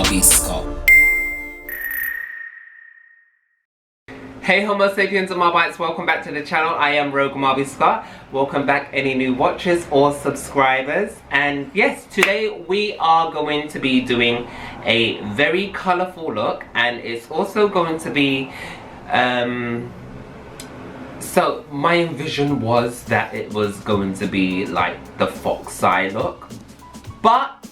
Scott. Hey Homo sapiens and Marbites, welcome back to the channel. I am Marbz Scott. Welcome back any new watchers or subscribers. And yes, today we are going to be doing a very colourful look, and it's also going to be so my vision was that it was going to be like the fox eye look, but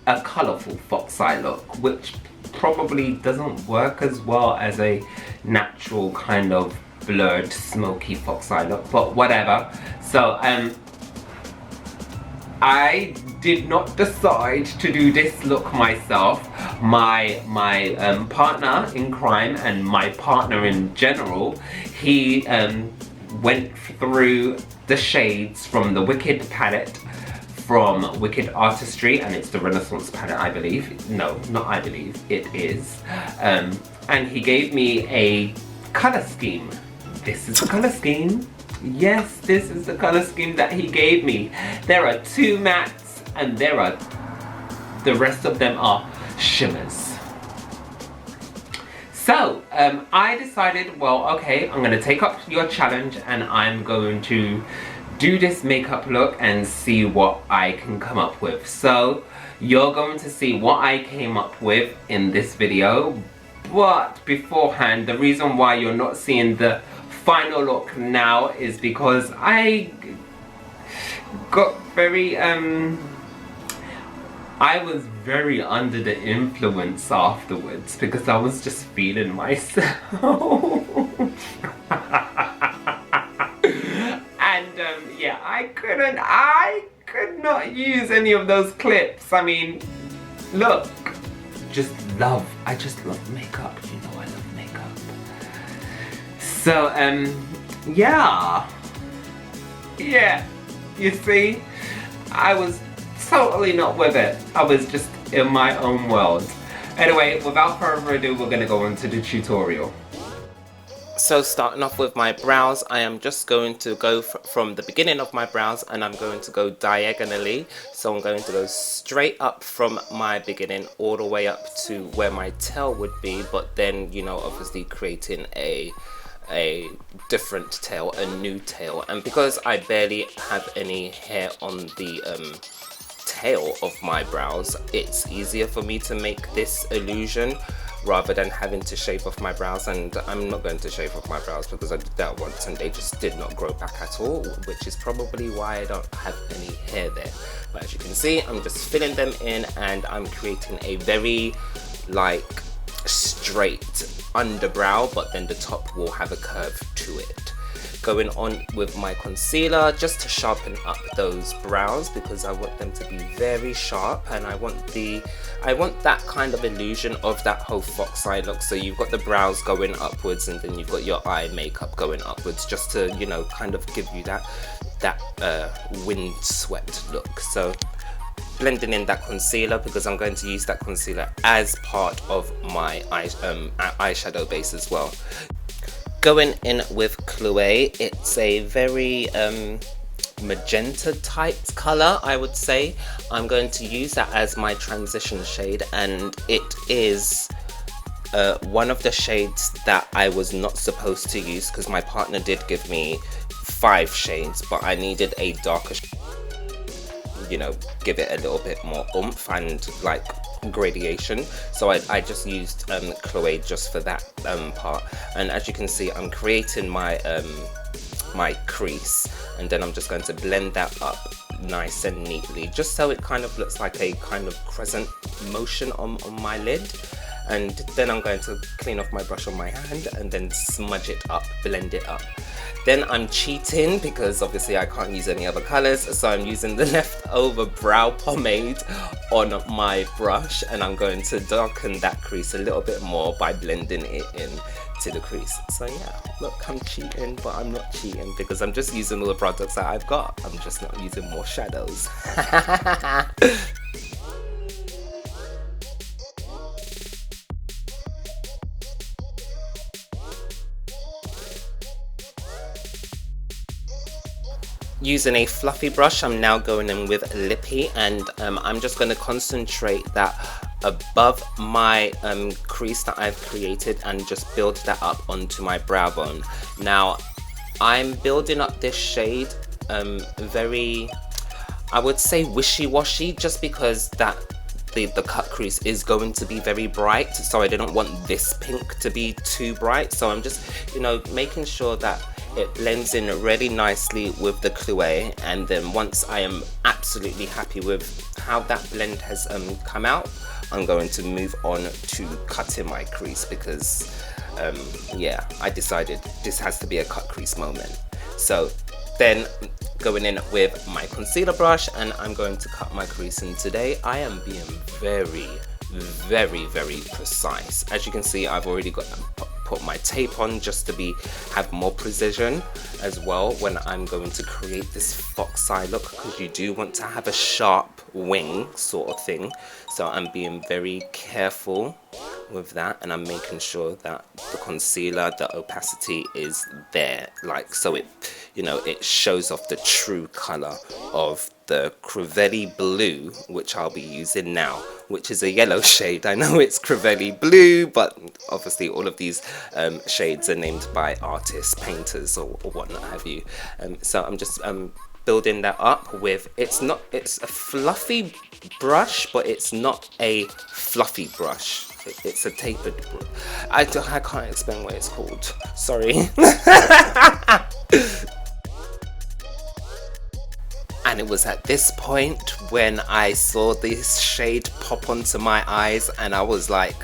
a colourful fox eye look, which probably doesn't work as well as a natural kind of blurred smoky fox eye look, but whatever. So I did not decide to do this look myself. My partner in crime and my partner in general, he went through the shades from the Wikked palette from Wikked Artistry, and it's the Renaissance palette, I believe. No, not I believe, it is. And he gave me a color scheme. This is the color scheme. Yes, this is the color scheme that he gave me. There are 2 mattes, and the rest of them are shimmers. So, I decided, well, okay, I'm gonna take up your challenge and I'm going to do this makeup look and see what I can come up with. So you're going to see what I came up with in this video, but beforehand, the reason why you're not seeing the final look now is because I got very I was very under the influence afterwards because I was just feeling myself. Yeah, I could not use any of those clips. I mean, look, I just love makeup. You know I love makeup. So, yeah, you see, I was totally not with it. I was just in my own world. Anyway, without further ado, we're gonna go into the tutorial. So starting off with my brows, I am just going to go from the beginning of my brows, and I'm going to go diagonally. So I'm going to go straight up from my beginning all the way up to where my tail would be, but then, you know, obviously creating a different tail, a new tail. And because I barely have any hair on the tail of my brows, it's easier for me to make this illusion rather than having to shave off my brows. And I'm not going to shave off my brows because I did that once and they just did not grow back at all, which is probably why I don't have any hair there. But as you can see, I'm just filling them in, and I'm creating a very like straight underbrow, but then the top will have a curve to it. Going on with my concealer just to sharpen up those brows because I want them to be very sharp, and I want that kind of illusion of that whole fox eye look. So you've got the brows going upwards and then you've got your eye makeup going upwards, just to, you know, kind of give you that windswept look. So blending in that concealer because I'm going to use that concealer as part of my eyeshadow base as well. Going in with Chloe, it's a very magenta type color, I would say. I'm going to use that as my transition shade, and it is one of the shades that I was not supposed to use because my partner did give me 5 shades, but I needed a darker shade, you know, give it a little bit more oomph and like gradation. So I just used Chloe just for that part. And as you can see, I'm creating my my crease, and then I'm just going to blend that up nice and neatly, just so it kind of looks like a kind of crescent motion on my lid. And then I'm going to clean off my brush on my hand and then smudge it up, blend it up. Then I'm cheating because obviously I can't use any other colors, so I'm using the leftover brow pomade on my brush, and I'm going to darken that crease a little bit more by blending it in to the crease. So yeah, look, I'm cheating, but I'm not cheating because I'm just using all the products that I've got. I'm just not using more shadows. Using a fluffy brush, I'm now going in with Lippy, and I'm just going to concentrate that above my crease that I've created and just build that up onto my brow bone. Now I'm building up this shade very, I would say, wishy-washy, just because that the cut crease is going to be very bright, so I didn't want this pink to be too bright. So I'm just, you know, making sure that it blends in really nicely with the Cloué, and then once I am absolutely happy with how that blend has come out, I'm going to move on to cutting my crease, because yeah, I decided this has to be a cut crease moment. So then going in with my concealer brush, and I'm going to cut my crease. And today I am being very precise. As you can see, I've already put my tape on just to have more precision as well when I'm going to create this fox eye look, because you do want to have a sharp wing sort of thing. So I'm being very careful with that, and I'm making sure that the concealer, the opacity is there, like, so it, you know, it shows off the true color of the Crivelli Blue, which I'll be using now, which is a yellow shade. I know it's Crivelli Blue, but obviously all of these shades are named by artists, painters, or whatnot have you. So I'm just building that up with, it's a fluffy brush, but it's not a fluffy brush. It's a tapered brush. I can't explain what it's called. Sorry. And it was at this point when I saw this shade pop onto my eyes, and I was like,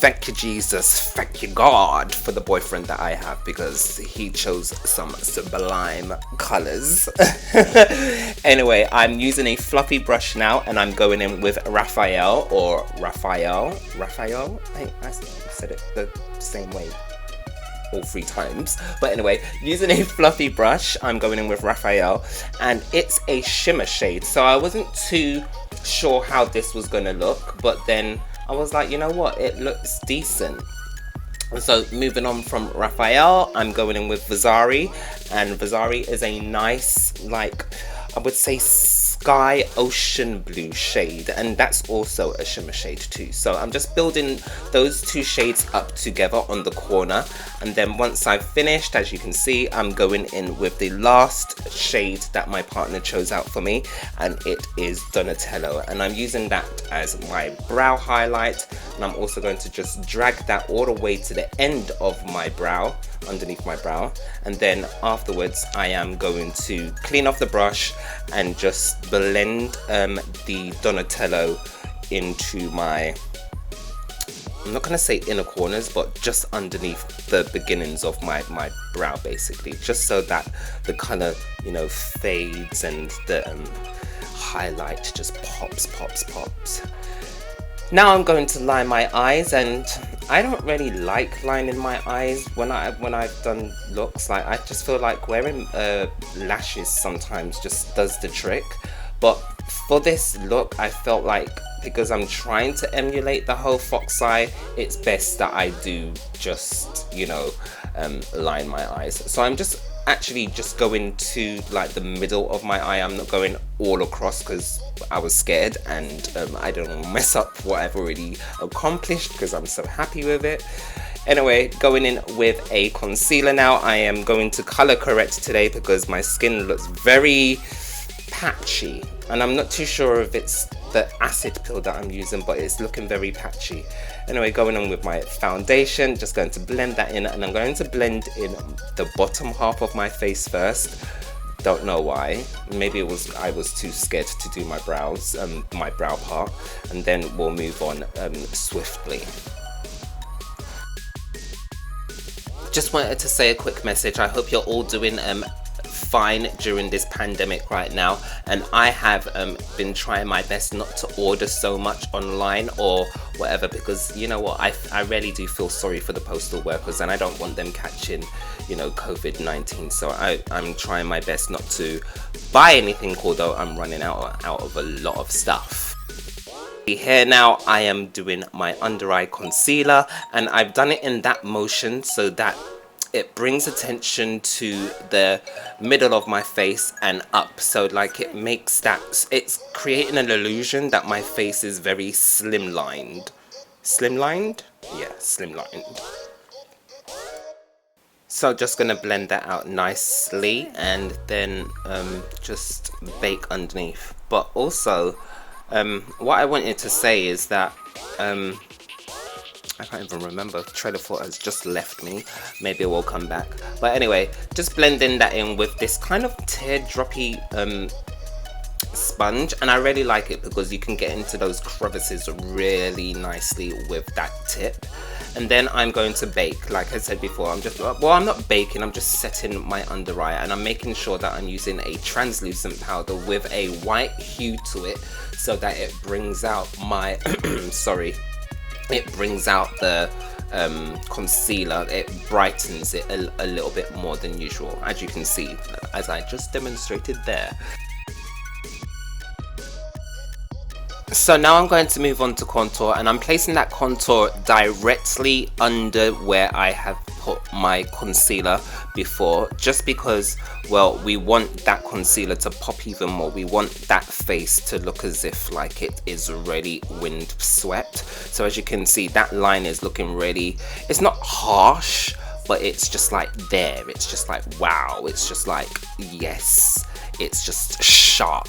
thank you Jesus, thank you God for the boyfriend that I have, because he chose some sublime colors. Anyway, I'm using a fluffy brush now, and I'm going in with Raphael. I think I said it the same way all 3 times. But anyway, using a fluffy brush, I'm going in with Raphael, and it's a shimmer shade. So I wasn't too sure how this was going to look, but then I was like, you know what, it looks decent. So moving on from Raphael, I'm going in with Vasari, and Vasari is a nice, like, I would say sky ocean blue shade, and that's also a shimmer shade too. So I'm just building those 2 shades up together on the corner, and then once I've finished, as you can see, I'm going in with the last shade that my partner chose out for me, and it is Donatello, and I'm using that as my brow highlight, and I'm also going to just drag that all the way to the end of my brow, underneath my brow, and then afterwards I am going to clean off the brush and just blend the Donatello into my, I'm not gonna say inner corners, but just underneath the beginnings of my brow, basically, just so that the color, you know, fades and the highlight just pops. Now I'm going to line my eyes, and I don't really like lining my eyes when I've done looks. Like, I just feel like wearing lashes sometimes just does the trick. But for this look, I felt like, because I'm trying to emulate the whole fox eye, it's best that I do just, you know, line my eyes. So I'm just actually just going to like the middle of my eye. I'm not going all across because I was scared, and I don't want to mess up what I've already accomplished, because I'm so happy with it. Anyway, going in with a concealer now. I am going to color correct today because my skin looks very patchy, and I'm not too sure if it's the acid pill that I'm using, but it's looking very patchy. Anyway, going on with my foundation, just going to blend that in, and I'm going to blend in the bottom half of my face first. Don't know why. Maybe it was I was too scared to do my brows, my brow part, and then we'll move on swiftly. Just wanted to say a quick message. I hope you're all doing fine during this pandemic right now, and I have been trying my best not to order so much online or whatever, because you know what, I really do feel sorry for the postal workers, and I don't want them catching, you know, COVID-19. So I'm trying my best not to buy anything, although I'm running out of a lot of stuff. Here now I am doing my under eye concealer, and I've done it in that motion so that it brings attention to the middle of my face and up, so like it makes that, it's creating an illusion that my face is very slimlined. Slimlined? Yeah, slimlined. So just gonna blend that out nicely and then just bake underneath. But also what I wanted to say is that I can't even remember, trail of thought has just left me, maybe it will come back. But anyway, just blending that in with this kind of teardroppy sponge, and I really like it because you can get into those crevices really nicely with that tip. And then I'm going to bake, like I said before. I'm not baking, I'm just setting my under eye, and I'm making sure that I'm using a translucent powder with a white hue to it so that it brings out my sorry, it brings out the concealer. It brightens it a little bit more than usual, as you can see, as I just demonstrated there. So now I'm going to move on to contour, and I'm placing that contour directly under where I have put my concealer before, just because, well, we want that concealer to pop even more. We want that face to look as if like it is really wind swept. So as you can see, that line is looking really, it's not harsh, but it's just like there. It's just like, wow. It's just like, yes, it's just sharp.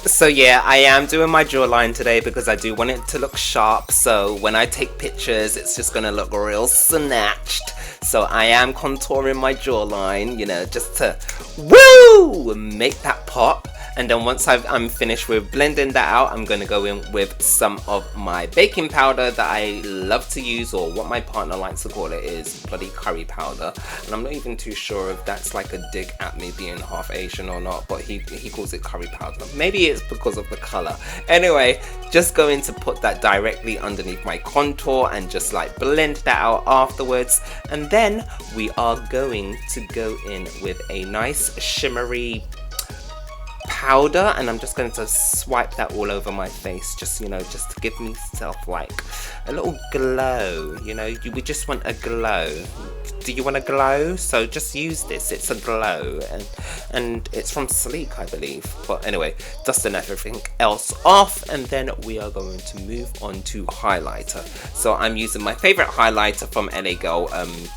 So yeah, I am doing my jawline today because I do want it to look sharp, so when I take pictures it's just gonna look real snatched. So I am contouring my jawline, you know, just to woo, make that pop. And then once I'm finished with blending that out, I'm going to go in with some of my baking powder that I love to use, or what my partner likes to call it is bloody curry powder. And I'm not even too sure if that's like a dig at me being half Asian or not, but he calls it curry powder. Maybe it's because of the color. Anyway, just going to put that directly underneath my contour and just like blend that out afterwards. And then we are going to go in with a nice shimmery powder, and I'm just going to swipe that all over my face, just, you know, just to give myself like a little glow. You know, we just want a glow. Do you want a glow? So just use this, it's a glow, and it's from Sleek, I believe. But anyway, dusting everything else off, and then we are going to move on to highlighter. So I'm using my favorite highlighter from LA Girl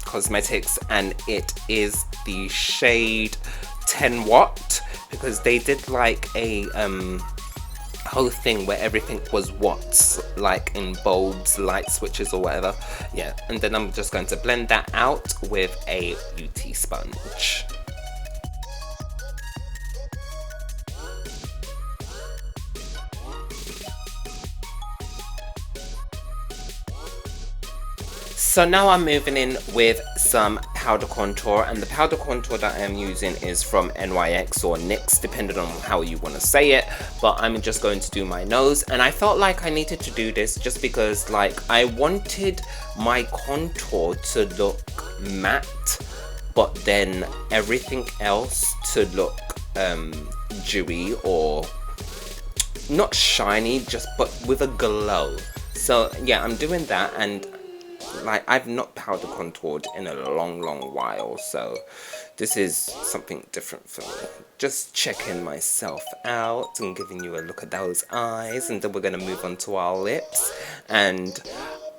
Cosmetics, and it is the shade 10 Watt, because they did like a whole thing where everything was watts, like in bulbs, light switches or whatever. Yeah, and then I'm just going to blend that out with a beauty sponge. So now I'm moving in with some powder contour, and the powder contour that I am using is from NYX or NYX, depending on how you want to say it, but I'm just going to do my nose. And I felt like I needed to do this just because, like, I wanted my contour to look matte, but then everything else to look dewy, or not shiny, just but with a glow. So yeah, I'm doing that, and like, I've not powder contoured in a long while, so this is something different for me. Just checking myself out and giving you a look at those eyes, and then we're going to move on to our lips. And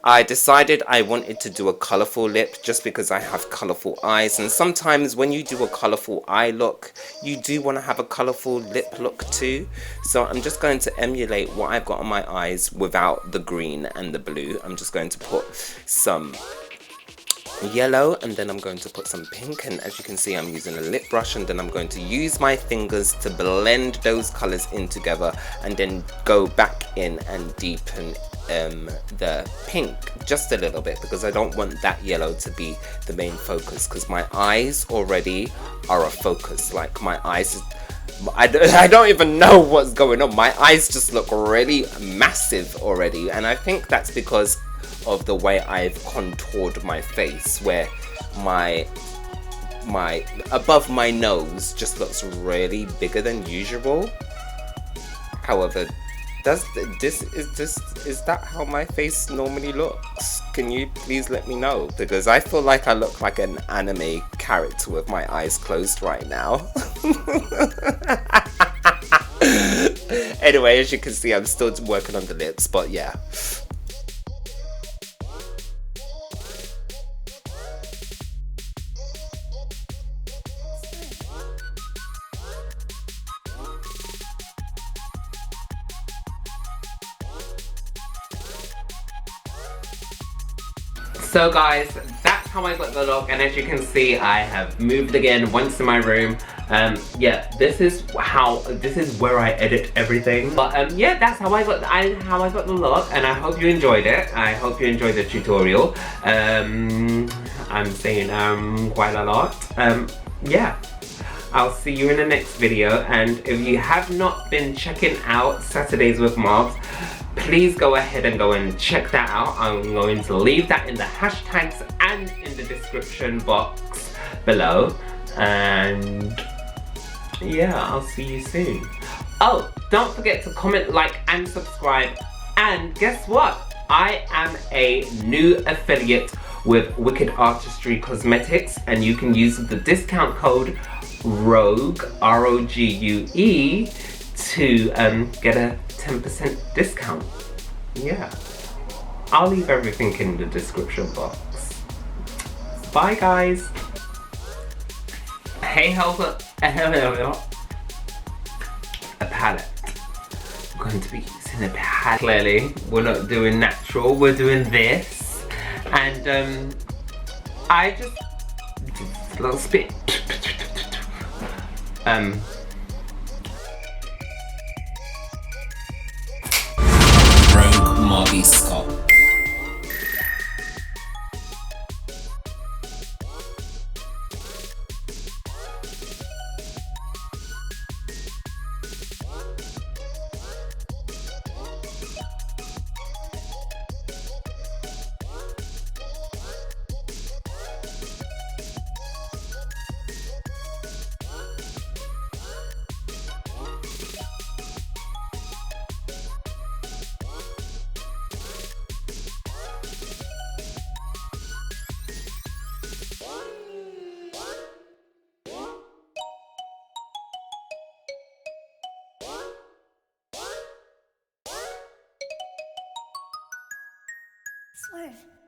I decided I wanted to do a colourful lip just because I have colourful eyes, and sometimes when you do a colourful eye look, you do want to have a colourful lip look too. So I'm just going to emulate what I've got on my eyes without the green and the blue. I'm just going to put some yellow, and then I'm going to put some pink, and as you can see, I'm using a lip brush, and then I'm going to use my fingers to blend those colours in together, and then go back in and deepen the pink just a little bit, because I don't want that yellow to be the main focus, because my eyes already are a focus. Like, my eyes, I don't even know what's going on. My eyes just look really massive already, and I think that's because of the way I've contoured my face, where my above my nose just looks really bigger than usual. However, Does is that how my face normally looks? Can you please let me know? Because I feel like I look like an anime character with my eyes closed right now. Anyway, as you can see, I'm still working on the lips, but yeah. So guys, that's how I got the look, and as you can see, I have moved again once in my room. Yeah, this is where I edit everything. But yeah, that's how I got the look, and I hope you enjoyed it. I hope you enjoyed the tutorial. I'm saying quite a lot. Yeah. I'll see you in the next video, and if you have not been checking out Saturdayz with Marbz, please go ahead and go and check that out. I'm going to leave that in the hashtags and in the description box below, and yeah, I'll see you soon. Oh, don't forget to comment, like, and subscribe, and guess what? I am a new affiliate with Wikked Artistry Cosmetics, and you can use the discount code ROGUE, R-O-G-U-E, to get a 10% discount. Yeah, I'll leave everything in the description box. Bye guys. Hey, helper. A palette. I'm going to be using a palette. Clearly, we're not doing natural, we're doing this. And I just a little spit. Rogue Marbz Scott. Swerve.